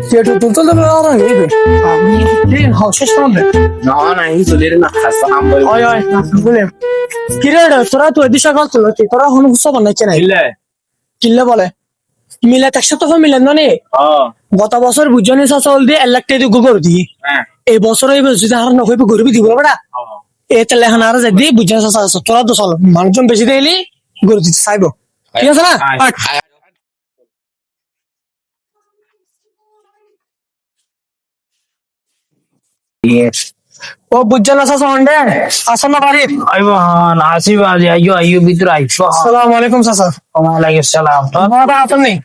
Tieto tutto dove ora vive. Ha শেষ করবে No, no, insulire na casa hambo. ওই ওই না বলে কি রে তোরা তো এদিকে সকাল তো তোরা হন হুসা বানাইছে না Ille. কিল্লে বলে মিলাত একসাথে তো মিলেন না নে Oh. গত বছর বুঝনি চাল দিয়ে 1 লাখ টাকা গুগর দি Eh. এই বছর এই যদি আর না হইবে গরিবি দিব বেটা Oh. এই তাহলে এখন আর যাই দিয়ে বুঝনি চাল তোরা তো চল মানুষজন বেশি দিলি গরু দিতে চাইবো ঠিক আছে না Yes. ও বুঝছেন না চাচা হন্ডে আসো না বাড়ি Ayo han asif aja ayo bitur ayo. আসসালামু আলাইকুম চাচা Waalaikumsalam. বাবা আপনি নেই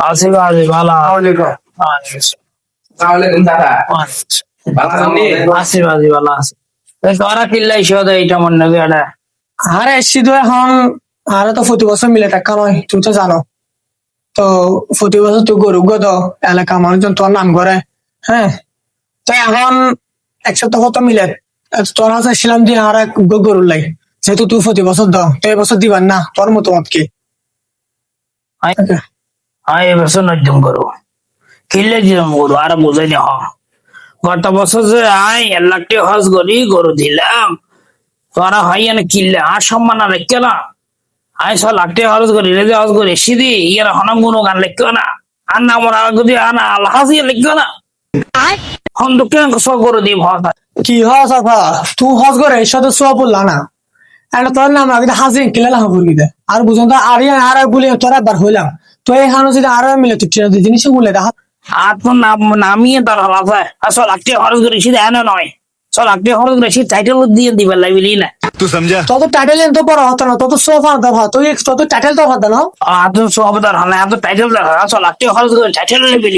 Asif aja bala. ওয়ালাইকুম Assalamualaikum Tata. Asif aja bala asif. Kara killa isho da ita monna gada. আরে এসছি তো এখন আরে তো প্রতি বছর মিলে টাকা নয় তুই তো জানো তো প্রতি বছর তুই গরু গদ এলাকা মানুষজন তোর নাম করে হ্যাঁ তো এখন এক সপ্তাহ কত মিলে তোর হাতে ছিলাম দিয়ে আর এক গরুর লাই যেহেতু তুই প্রতি বছর দাও তো এবছর দিবার না তোর মতামত কি Ay beso na jum guru. Killa jum guru ara buzai ni ha. Gata বছর যে আই 1 লাখ টাকা হজ করি গরু দিলাম তোরা হয় না কিল্লে আর সম্মান আর রেখে না আই 100 লাখ টাকা হজ করি রেজে হজ করি সিদি ইয়ার হনাম গুনো গান লেখো না আর না আমার আর যদি আনা আল্লাহ হাসি লেখো না হন দুঃখে সব গরু দি ভাষা কি হয় সাফা তুই হজ করে এর সাথে সোয়া পড়লা না এটা তোর নাম আগে হাজির কিলা লাভ করবি দে আর বুঝুন তো আর আর বলে তোর একবার হইলাম তো এখানে যদি আরো মিলে তুই জিনিস বলে দেখা আর তো নামিয়ে তার হালাফা আর 100 লাখ টাকা হজ করি সিদি এনে নয় 100 লাখ টাকা হজ করে সে টাইটেল দিয়ে দিবার লাগবি না तू समझा তত টাইটেল তো বড় হতো না তত সোফা দাও তুই তত টাইটেল তো হতো না আর তো সব তার হালা এত টাইটেল 100 লাখ টাকা হজ করে টাইটেল নেবি